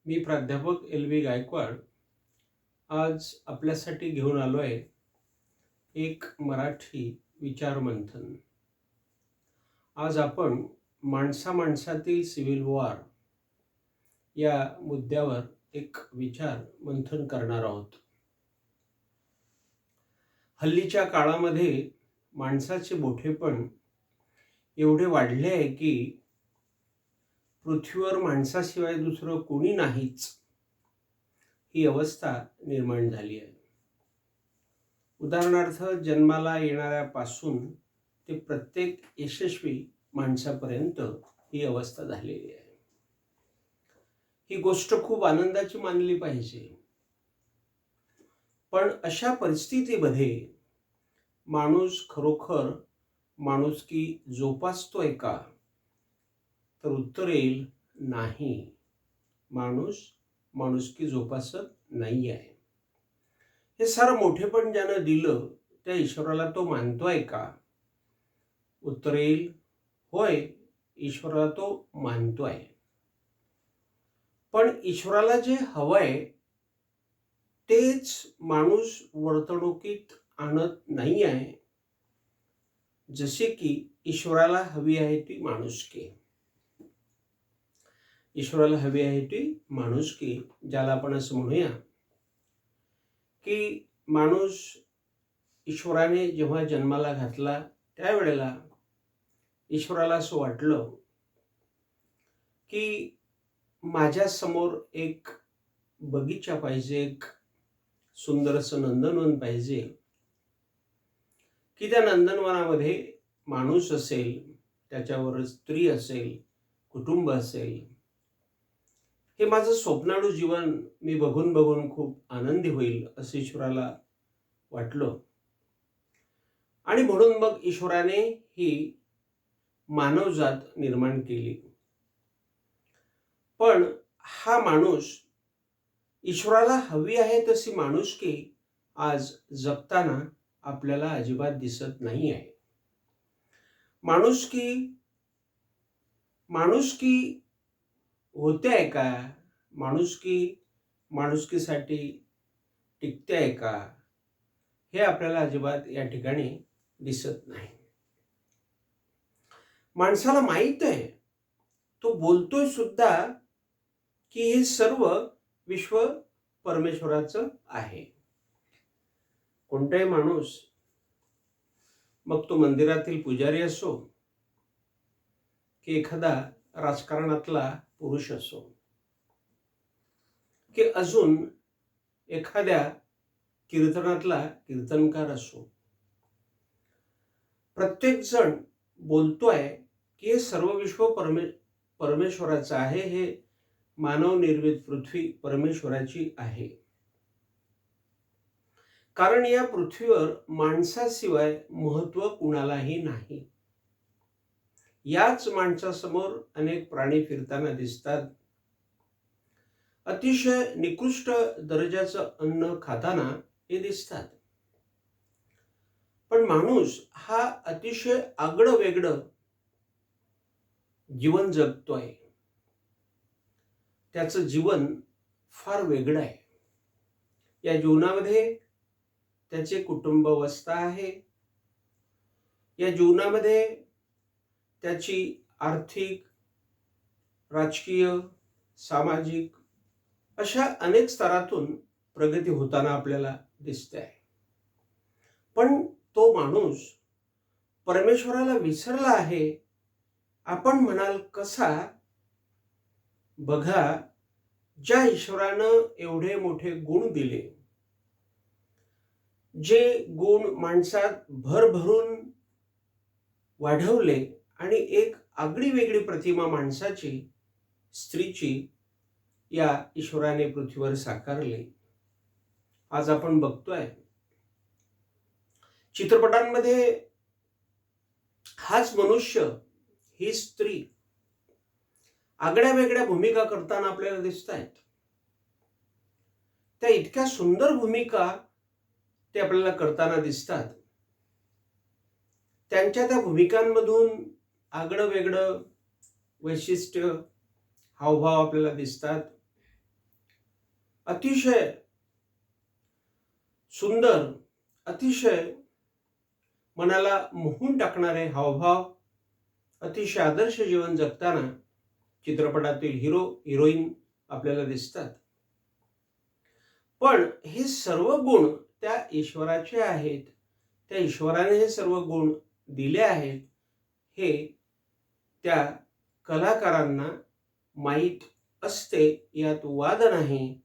मी प्राध्यापक LV गायकवाड आज आपल्यासाठी घेऊन आलो आहे एक मराठी विचार मंथन. आज आपण माणसा माणसातील सिव्हिल वॉर या मुद्द्यावर एक विचार मंथन करणार आहोत. हल्लीच्या काळामध्ये माणसाचे मोठेपण एवढे वाढले आहे की पृथ्वीवर माणसाशिवाय दुसरं कोणी नाहीच, ही अवस्था निर्माण झाली आहे. उदाहरणार्थ, जन्माला येणाऱ्यापासून ते प्रत्येक यशस्वी माणसापर्यंत ही अवस्था झालेली आहे. ही गोष्ट खूप आनंदाची मानली पाहिजे. पण अशा परिस्थितीमध्ये माणूस खरोखर माणुसकी जोपासतोय का? तर उत्तर येईल नाही. माणूस माणुसकी जोपासत नाही आहे. हे सारं मोठेपण ज्यानं दिलं त्या ईश्वराला तो मानतोय का? उत्तर येईल होय, ईश्वराला तो मानतोय. पण ईश्वराला जे हवंय तेच माणूस वर्तणुकीत आणत नाही आहे. जसे की ईश्वराला हवी आहे ती माणुसकी. ईश्वराला हवी आहे ती माणुसकी, ज्याला आपण असं म्हणूया की माणूस ईश्वराने जेव्हा जन्माला घातला त्यावेळेला ईश्वराला असं वाटलं की माझ्या समोर एक बगीचा पाहिजे, एक सुंदर असं नंदनवन पाहिजे की त्या नंदनवनामध्ये माणूस असेल, त्याच्यावर स्त्री असेल, कुटुंब असेल. हे माझं स्वप्नाळू जीवन मी बघून बघून खूप आनंदी होईल असं ईश्वराला वाटलं. आणि म्हणून मग ईश्वराने ही मानवजात निर्माण केली. पण हा माणूस ईश्वराला हवी आहे तशी माणुसकी आज जगताना आपल्याला अजिबात दिसत नाही आहे. माणुसकी होते आहे का? माणुसकीसाठी टिकते आहे का? हे आपल्याला अजिबात या ठिकाणी दिसत नाही. माणसाला माहित आहे, तो बोलतोय सुद्धा की हे सर्व विश्व परमेश्वराचं आहे. कोणताही माणूस, मग तो मंदिरातील पुजारी असो की एखादा राजकारणातला पुरुष असो की अजून एखाद्या कीर्तनातला कीर्तनकार असो, प्रत्येक जण बोलतोय की हे सर्व विश्व परमेश्वराचं आहे. हे मानव निर्मित पृथ्वी परमेश्वराची आहे. कारण या पृथ्वीवर माणसाशिवाय महत्त्व कुणालाही नाही. याच माणसासमोर अनेक प्राणी फिरताना दिसतात. अतिशय निकृष्ट दर्जाचं अन्न खाताना हे दिसतात. पण माणूस हा अतिशय आगळं वेगळं जीवन जगतोय. त्याचं जीवन फार वेगळं आहे. या जीवनामध्ये त्याचे कुटुंब अवस्था आहे. या जीवनामध्ये त्याची आर्थिक, राजकीय, सामाजिक अशा अनेक स्तरातून प्रगती होताना आपल्याला दिसते आहे. पण तो माणूस परमेश्वराला विसरला आहे. आपण म्हणाल कसा? बघा, ज्या ईश्वरानं एवढे मोठे गुण दिले, जे गुण माणसात भरभरून वाढवले आणि एक आगळी वेगळी प्रतिमा माणसाची, स्त्रीची या ईश्वराने पृथ्वीवर साकारले. आज आपण बघतोय चित्रपटांमध्ये हाच मनुष्य, ही स्त्री आगळ्या वेगळ्या भूमिका करताना आपल्याला दिसत आहेत. त्या इतक्या सुंदर भूमिका ते आपल्याला करताना दिसतात. त्यांच्या त्या भूमिकांमधून आगळं वेगळं वैशिष्ट्य, हावभाव आपल्याला दिसतात. अतिशय सुंदर, अतिशय मनाला मोहून टाकणारे हावभाव, अतिशय आदर्श जीवन जगताना चित्रपटातील हिरो हिरोईन आपल्याला दिसतात. पण हे सर्व गुण त्या ईश्वराचे आहेत. त्या ईश्वराने हे सर्व गुण दिले आहेत हे त्या कलाकारांना माहीत असते, यात वाद नाही.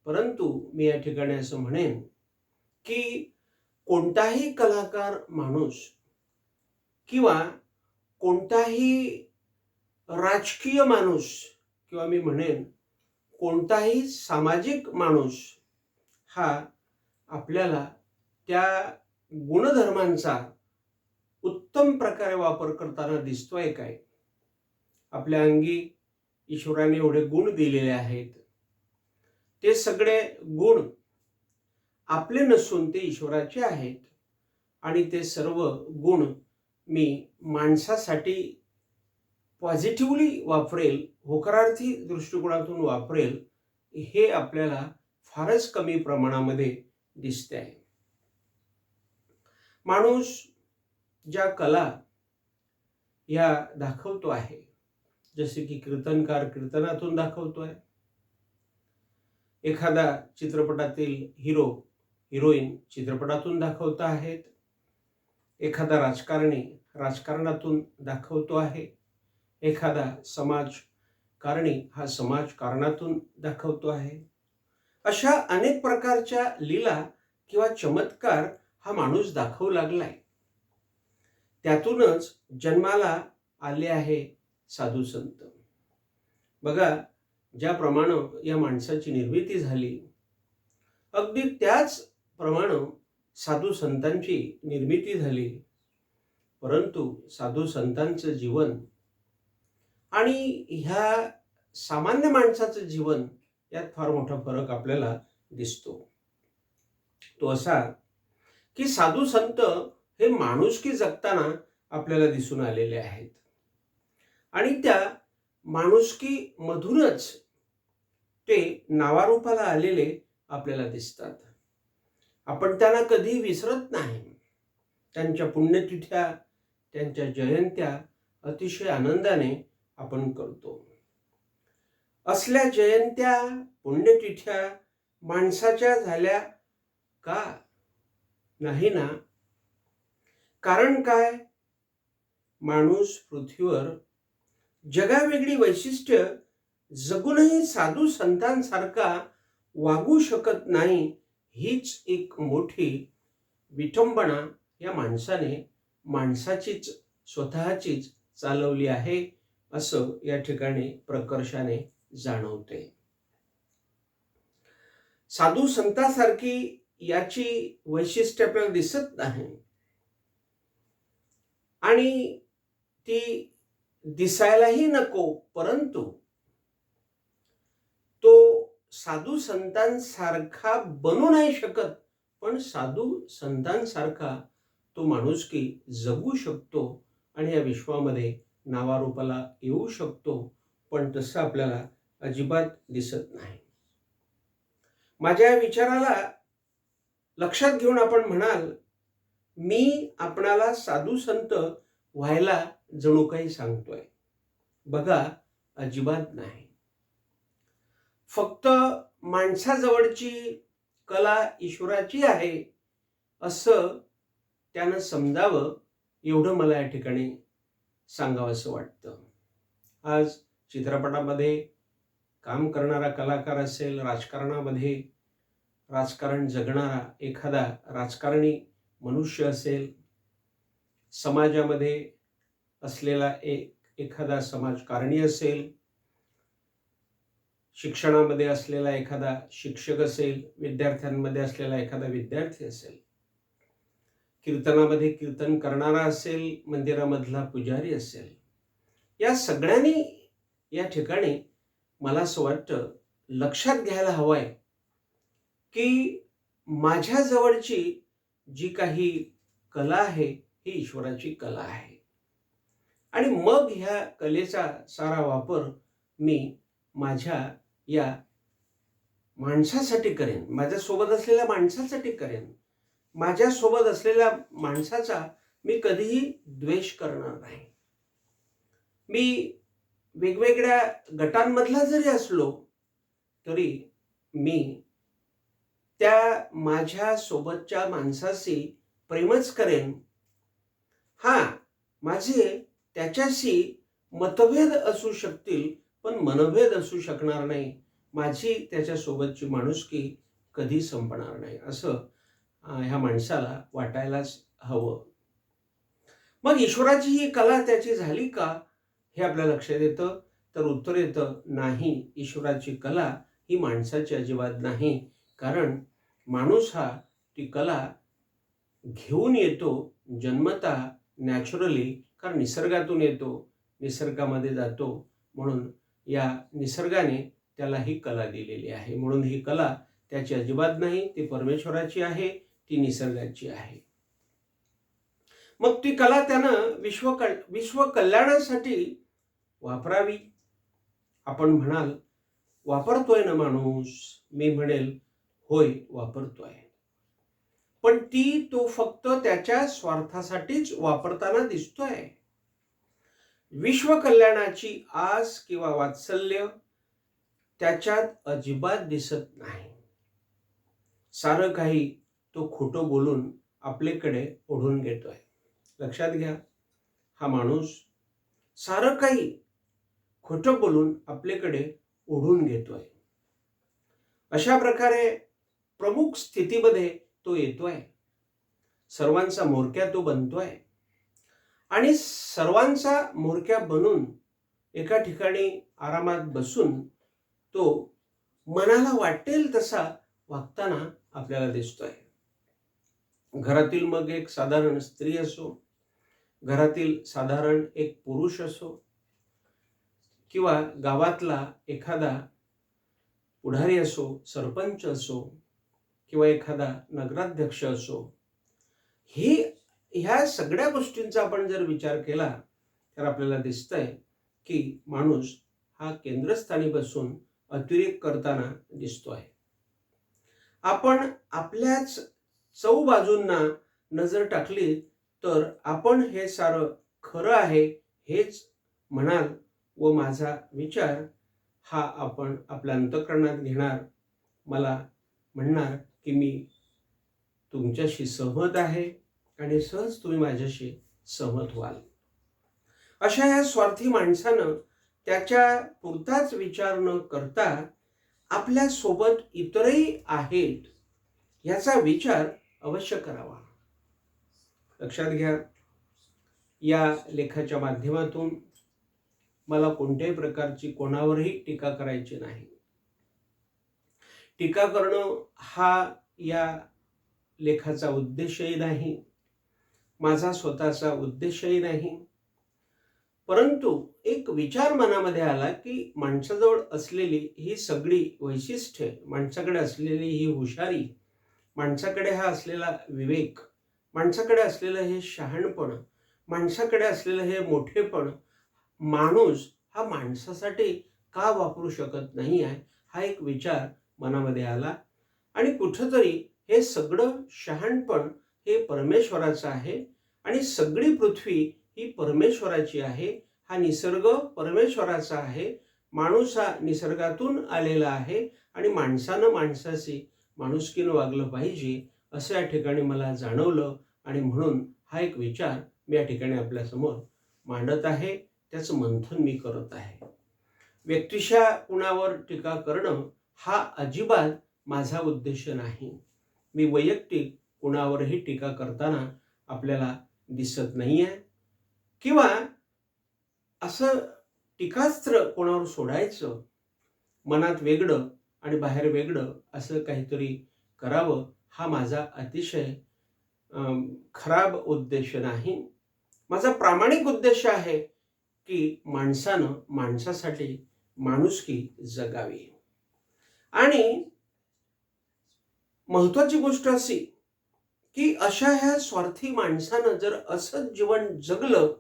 परंतु मी या ठिकाणी असं म्हणेन की कोणताही कलाकार माणूस किंवा कोणताही राजकीय माणूस किंवा मी म्हणेन कोणताही सामाजिक माणूस हा आपल्याला त्या गुणधर्मांचा उत्तम प्रकारे वापर करताना दिसतोय काय? आपल्या अंगी ईश्वराने एवढे गुण दिलेले आहेत. ते सगळे गुण आपले नसून ते ईश्वराचे आहेत आणि ते सर्व गुण मी माणसासाठी पॉझिटिव्हली वापरेल, होकारार्थी दृष्टिकोनातून वापरेल, हे आपल्याला फारच कमी प्रमाणामध्ये दिसते आहे. माणूस ज्या कला या दाखवतो आहे, जसे की कीर्तनकार कीर्तनातून दाखवतोय, एखादा चित्रपटातील हिरो हिरोईन चित्रपटातून दाखवत आहेत, एखादा राजकारणी राजकारणातून दाखवतो आहे, एखादा समाजकारणी हा समाजकारणातून दाखवतो आहे. अशा अनेक प्रकारच्या लीला किंवा चमत्कार हा माणूस दाखवू लागलाय. त्यातूनच जन्माला आले आहे साधू संत. बघा, ज्याप्रमाणे या माणसाची निर्मिती झाली, अगदी त्याच प्रमाणे साधू संतांची निर्मिती झाली. परंतु साधू संतांचं जीवन आणि ह्या सामान्य माणसाचं जीवन यात फार मोठा फरक आपल्याला दिसतो. तो असा की साधू संत हे माणुसकी जगताना आपल्याला दिसून आलेले आहेत आणि त्या माणुसकी मधूनच ते नावारूपाला आलेले आपल्याला दिसतात. आपण त्यांना कधी विसरत नाही. त्यांच्या पुण्यतिथ्या, त्यांच्या जयंत्या अतिशय आनंदाने आपण करतो. असल्या जयंत्या, पुण्यतिथ्या माणसाच्या झाल्या का? नाही ना. कारण काय? माणूस पृथ्वीवर जगावेगळी वैशिष्ट्य जगूनही साधू संतांसारखा वागू शकत नाही, हीच एक मोठी विटंबना या माणसाने माणसाचीच स्वतःचीच चालवली आहे, असं या ठिकाणी प्रकर्षाने जाणवते. साधू संतांसारखी याची वैशिष्ट्य आपल्याला दिसत नाही आणि ती दिसायलाही नको. परंतु तो साधू संतांसारखा बनू नाही शकत, पण साधू संतांसारखा तो माणुसकी जगू शकतो आणि या विश्वामध्ये नावारूपाला येऊ शकतो. पण तसं आपल्याला अजिबात दिसत नाही. माझ्या विचाराला लक्षात घेऊन आपण म्हणाल, मी आपणाला साधू संत व्हायला जणू काही सांगतोय. बघा, अजिबात नाही. फक्त माणसाजवळची कला ईश्वराची आहे असं त्यानं समजावं, एवढं मला या ठिकाणी सांगावं असं वाटतं. आज चित्रपटामध्ये काम करणारा कलाकार असेल, राजकारणामध्ये राजकारण जगणारा एखादा राजकारणी मनुष्य असेल, समाजामध्ये असलेला एखादा समाजकारणी असेल, शिक्षणामध्ये असलेला एखादा शिक्षक असेल, विद्यार्थ्यांमध्ये असलेला एखादा विद्यार्थी असेल, कीर्तनामध्ये कीर्तन करणारा असेल, मंदिरामधला पुजारी असेल, या सगळ्यांनी या ठिकाणी मला असं वाटतं लक्षात घ्यायला हवंय की माझ्या जवळची जी काही कला आहे ही ईश्वराची कला आहे आणि मग ह्या कलेचा सारा वापर मी माझ्या या माणसासाठी करेन, माझ्यासोबत असलेल्या माणसासाठी करेन. माझ्यासोबत असलेल्या माणसाचा मी कधीही द्वेष करणार नाही. मी वेगवेगळ्या गटांमधला जरी असलो तरी मी त्या माझ्या सोबतच्या माणसाशी प्रेमच करेन. हां, माझे त्याच्याशी मतभेद असू शकतील, पण मनभेद असू शकणार नाही. माझी त्याच्यासोबतची माणुसकी कधी संपणार नाही, असं ह्या माणसाला वाटायलाच हवं. मग ईश्वराची ही कला त्याची झाली का, हे आपल्या लक्षात येतं. तर उत्तर येतं, नाही, ईश्वराची कला ही माणसाची अजिबात नाही. कारण माणूस हा ती कला घेऊन येतो जन्मतः, नॅचरली. कारण निसर्गातून येतो, निसर्गामध्ये जातो, म्हणून या निसर्गाने त्याला ही कला दिलेली आहे. म्हणून ही कला त्याची अजिबात नाही, ती परमेश्वराची आहे, ती निसर्गाची आहे. मग ती कला त्यानं विश्व कल्याणासाठी वापरावी. आपण म्हणाल, वापरतोय ना माणूस? मी म्हणेल, होय, वापरतोय. पण तो फक्त त्याच्या स्वार्थासाठीच वापरताना दिसतोय. विश्व कल्याणाची आस किंवा वात्सल्य त्याच्यात अजिबात दिसत नाही. सारं काही तो खोटं बोलून आपल्याकडे ओढून घेतोय. लक्षात घ्या, हा माणूस सारं काही खोटं बोलून आपल्याकडे ओढून घेतोय. अशा प्रकारे प्रमुख स्थितीमध्ये तो येतोय. सर्वांचा म्होरक्या तो बनतोय आणि सर्वांचा म्होरक्या बनून एका ठिकाणी आरामात बसून तो मनाला वाटेल तसा वागताना आपल्याला दिसतोय. घरातील मग एक साधारण स्त्री असो, घरातील साधारण एक पुरुष असो, किंवा गावातला एखादा पुढारी असो, सरपंच असो, किंवा एखादा नगराध्यक्ष असो, ह्या सगळ्या गोष्टींचा आपण जर विचार केला तर आपल्याला दिसतंय की माणूस हा केंद्रस्थानी बसून अतिरेक करताना दिसतोय. आपण आपल्याच चौबाजूंना नजर टाकली तर आपण हे सारं खरं आहे हेच म्हणाल व माझा विचार हा आपण आपल्या अंतःकरणात घेणार. मला म्हणणार की मी तुमच्याशी सहमत आहे आणि सहज तुम्ही माझ्याशी सहमत व्हाल. अशा या स्वार्थी माणसानं त्याच्या पुरताच विचार न करता आपल्या सोबत इतरही आहेत याचा विचार अवश्य करावा. लक्षात घ्या, या लेखाच्या माध्यमातून मला कोणत्याही प्रकारची कोणावरही टीका करायची नाही. टीका करणं हा या लेखाचा उद्देशही नाही, माझा स्वतःचा उद्देशही नाही. परंतु एक विचार मनामध्ये आला की माणसाजवळ असलेली ही सगळी वैशिष्ट्ये, माणसाकडे असलेली ही हुशारी, माणसाकडे हा असलेला विवेक, माणसाकडे असलेलं हे शहाणपण, माणसाकडे असलेलं हे मोठेपण, माणूस हा माणसासाठी का वापरू शकत नाही आहे, हा एक विचार मनामध्ये आला. आणि कुठंतरी हे सगळं शहाणपण हे परमेश्वराचं आहे आणि सगळी पृथ्वी ही परमेश्वराची आहे. हा निसर्ग परमेश्वराचा आहे. माणूस हा निसर्गातून आलेला आहे आणि माणसानं माणसाशी माणुसकीनं वागलं पाहिजे असं या ठिकाणी मला जाणवलं आणि म्हणून हा एक विचार मी या ठिकाणी आपल्यासमोर मांडत आहे. त्याचं मंथन मी करत आहे. व्यक्तिशः कुणावर टीका करणं हा अजिबात माझा उद्देश नाही. मी वैयक्तिक कुणावरही टीका करताना आपल्याला दिसत नाही आहे किंवा असं टीकास्त्र कोणावर सोडायचं, मनात वेगळं आणि बाहेर वेगळं असं काहीतरी करावं हा माझा अतिशय खराब उद्देश नाही. माझा प्रामाणिक उद्देश आहे की माणसानं माणसासाठी माणुसकी जगावी. आणि महत्वाची गोष्ट अशी की अशा ह्या स्वार्थी माणसानं जर असं जीवन जगलं,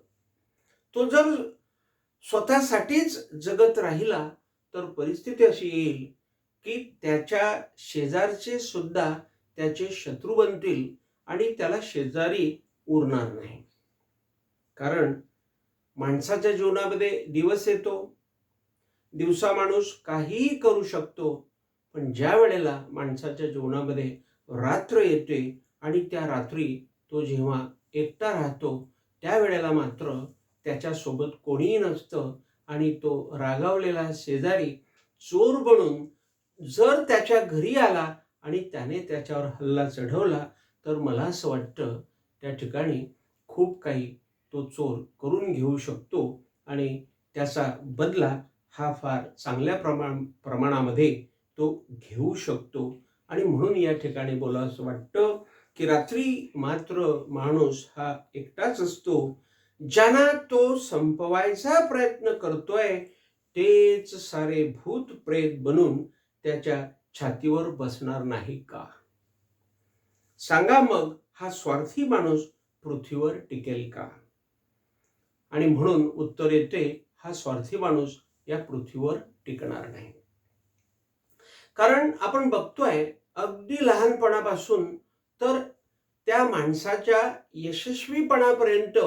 तो जर स्वतःसाठीच जगत राहिला तर परिस्थिती अशी येईल की त्याच्या शेजारचे सुद्धा त्याचे शत्रू बनतील आणि त्याला शेजारी उरणार नाही. कारण माणसाच्या जीवनामध्ये दिवस येतो, दिवसा माणूस काहीही करू शकतो, पण ज्या वेळेला माणसाच्या जीवनामध्ये रात्र येते आणि त्या रात्री तो जेव्हा एकटा राहतो त्यावेळेला मात्र त्याच्यासोबत कोणीही नसतं आणि तो रागावलेला शेजारी चोर बनून जर त्याच्या घरी आला आणि त्याने त्याच्यावर हल्ला चढवला तर मला असं वाटतं त्या ठिकाणी खूप काही तो चोर करून घेऊ शकतो आणि त्याचा बदला हा फार चांगल्या प्रमाणामध्ये तो घेऊ शकतो. आणि म्हणून या ठिकाणी बोलावंसं वाटतं की रात्री मात्र माणूस हा एकटाच असतो. ज्यांना तो संपवायचा प्रयत्न करतोय तेच सारे भूत प्रेत बनून त्याच्या छातीवर बसणार नाही का? सांगा मग हा स्वार्थी माणूस पृथ्वीवर टिकेल का? आणि म्हणून उत्तर येते, हा स्वार्थी माणूस या पृथ्वीवर टिकणार नाही. कारण आपण बघतोय अगदी लहानपणापासून तर त्या माणसाच्या यशस्वीपणापर्यंत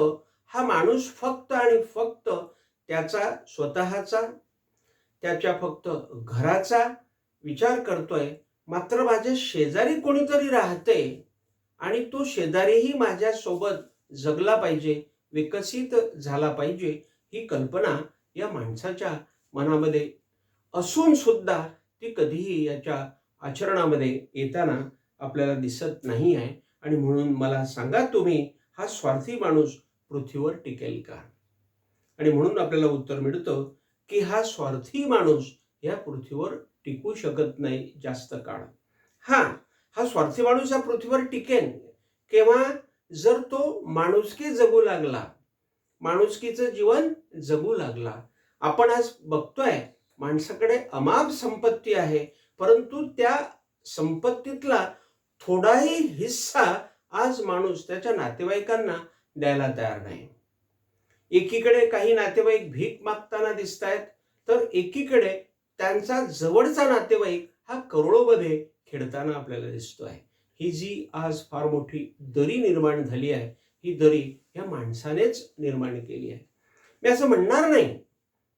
हा माणूस फक्त आणि फक्त त्याचा स्वतःचा, त्याच्या फक्त घराचा विचार करतोय. मात्र माझ्या शेजारी कोणीतरी राहते आणि तो शेजारीही माझ्यासोबत जगला पाहिजे, विकसित झाला पाहिजे, ही कल्पना या माणसाच्या मनामध्ये असून सुद्धा ती कधीही याच्या आचरणामध्ये येताना आपल्याला दिसत नाही आहे. आणि म्हणून मला सांगा तुम्ही, हा स्वार्थी माणूस पृथ्वीवर टिकेल का? आणि म्हणून आपल्याला उत्तर मिळतं की हा स्वार्थी माणूस या पृथ्वीवर टिकू शकत नाही जास्त काळ. हा स्वार्थी माणूस या पृथ्वीवर टिकेन केव्हा? जर तो माणुसकी जगू लागला, माणुसकीचं जीवन जगू लागला. आपण आज बघतोय माणसाकडे अमाप संपत्ती आहे, परंतु त्या संपत्तीतला थोडाही हिस्सा आज माणूस त्याच्या नातेवाईकांना द्यायला तयार नाही. एकीकडे काही नातेवाईक भीक मागताना दिसत आहेत, तर एकीकडे त्यांचा जवळचा नातेवाईक हा करोडोमध्ये खेळताना आपल्याला दिसतोय. ही जी आज फार मोठी दरी निर्माण झाली आहे, ही दरी या माणसानेच निर्माण केली आहे. मी असं म्हणणार नाही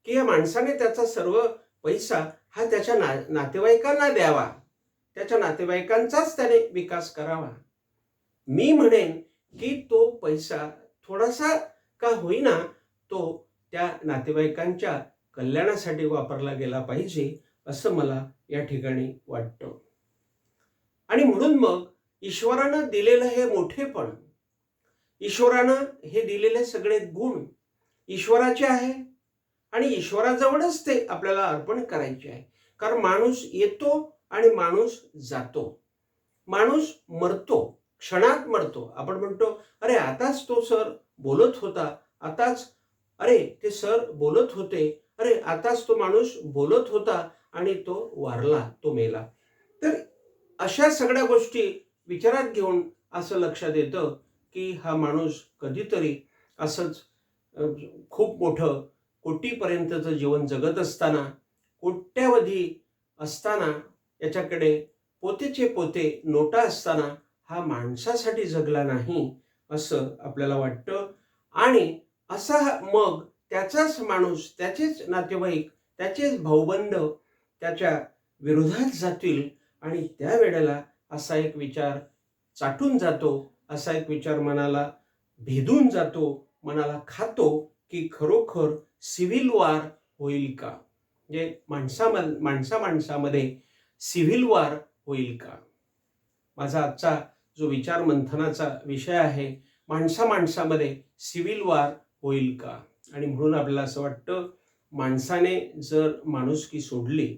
की या माणसाने त्याचा सर्व पैसा हा त्याच्या नातेवाईकांना द्यावा, त्याच्या नातेवाईकांचाच त्याने विकास करावा. मी म्हणेन की तो पैसा थोडासा का होईना तो त्या नातेवाईकांच्या कल्याणासाठी वापरला गेला पाहिजे, असं मला या ठिकाणी वाटतं. आणि म्हणून मग ईश्वरानं दिलेलं हे मोठेपण, ईश्वरानं हे दिलेले सगळे गुण ईश्वराचे आहे आणि ईश्वराजवळच ते आपल्याला अर्पण करायचे आहे. कारण माणूस येतो आणि माणूस जातो, माणूस मरतो, क्षणात मरतो. आपण म्हणतो अरे आताच तो सर बोलत होता, आताच अरे ते सर बोलत होते, अरे आताच तो माणूस बोलत होता आणि तो वारला, तो मेला. तर अशा सगळ्या गोष्टी विचारात घेऊन असं लक्षात येतं की हा माणूस कधीतरी असंच खूप मोठं कोटीपर्यंतचं जीवन जगत असताना, कोट्यावधी असताना, याच्याकडे पोतेचे पोते नोटा असताना हा माणसासाठी जगला नाही असं आपल्याला वाटतं. आणि असा मग त्याचाच माणूस, त्याचेच नातेवाईक, त्याचेच भाऊबंद त्याच्या विरोधात जातील आणि त्यावेळेला असा एक विचार चाटून जातो, असा एक विचार मनाला भेदून जातो, मनाला खातो की खरोखर सिव्हिल वॉर होईल का? म्हणजे माणसामध्ये सिव्हिल वॉर होईल का? माझा आजचा जो विचार मंथनाचा विषय आहे, माणसामध्ये सिव्हिल वॉर होईल का? आणि म्हणून आपल्याला असं वाटतं माणसाने जर माणुसकी सोडली,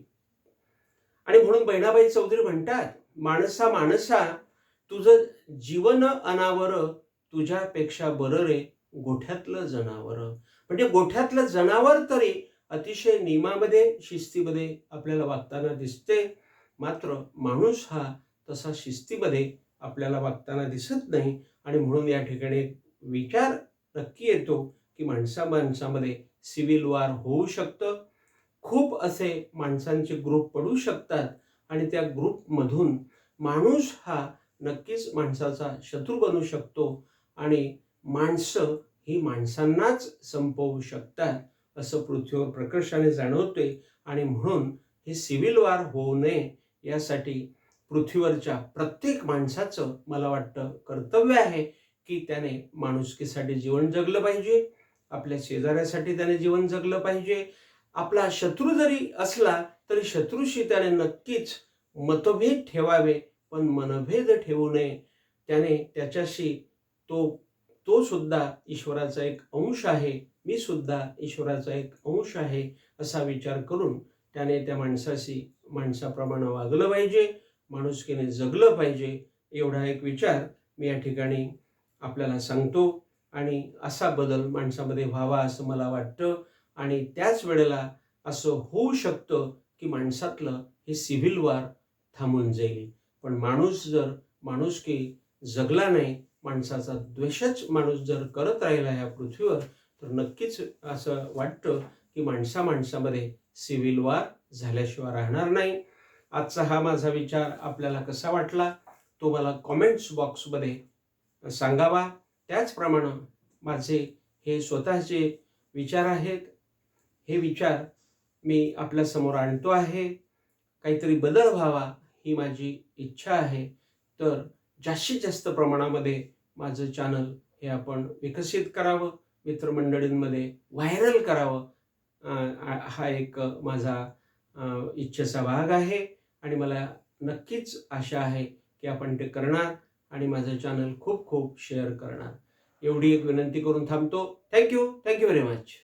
आणि म्हणून बहिणाबाई चौधरी म्हणतात, माणसा माणसा तुझं जीवन अनावर, तुझ्यापेक्षा बरं रे गोठ्यातलं जनावर. म्हणजे गोठ्यातलं जनावर तरी अतिशय नियमामध्ये, शिस्तीमध्ये आपल्याला वागताना दिसते, मात्र माणूस हा तसा शिस्तीमध्ये आपल्याला वागताना दिसत नाही. आणि म्हणून या ठिकाणी विचार नक्की येतो की माणसामध्ये सिव्हिल वॉर होऊ शकतं. खूप असे माणसांचे ग्रुप पडू शकतात आणि त्या ग्रुपमधून माणूस हा नक्कीच माणसाचा शत्रू बनू शकतो आणि माणसं ही माणसांनाच संपवू शकतात असं पृथ्वीवर प्रकर्षाने जाणवते. आणि म्हणून हे सिव्हिल वॉर होऊ नये यासाठी पृथ्वीवरच्या प्रत्येक माणसाचं मला वाटतं कर्तव्य आहे की त्याने माणुसकीसाठी जीवन जगलं पाहिजे, आपल्या शेजाऱ्यासाठी त्याने जीवन जगलं पाहिजे. आपला शत्रू जरी असला तरी शत्रूशी त्याने नक्कीच मतभेद ठेवावे, पण मनभेद ठेवू नये. त्याने त्याच्याशी तो तो सुद्धा ईश्वराचा एक अंश आहे, मी सुद्धा ईश्वराचा एक अंश आहे असा विचार करून त्याने त्या माणसाशी माणसाप्रमाणे वागलं पाहिजे, माणुसकीने जगलं पाहिजे. एवढा एक विचार मी या ठिकाणी आपल्याला सांगतो आणि असा बदल माणसामध्ये व्हावा असं मला वाटतं. आणि त्याच वेळेला असं होऊ शकतं की माणसातलं हे सिव्हिल वॉर थांबून जाईल. पण माणूस जर माणुसकी जगला नाही, माणसाचा द्वेषच माणूस जर करत राहिला ह्या पृथ्वीवर, तर नक्कीच असं वाटतं की माणसामध्ये सिव्हिल वॉर झाल्याशिवाय राहणार नाही. आजचा हा माझा विचार आपल्याला कसा वाटला तो मला कॉमेंट्स बॉक्समध्ये सांगावा. त्याचप्रमाणे माझे हे स्वतःचे विचार आहेत. हे विचार मी आपल्यासमोर आणतो आहे. काहीतरी बदल व्हावा ही माझी इच्छा आहे. तर जास्तीत जास्त प्रमाणामध्ये माझं चॅनल हे आपण विकसित करावं, मित्रमंडळींमध्ये व्हायरल करावं. हा एक माझा इच्छेचा भाग आहे आणि मला नक्कीच आशा आहे की आपण ते करणार आणि माझं चॅनल खूप खूप शेअर करणार. एवढी एक विनंती करून थांबतो. Thank you very much.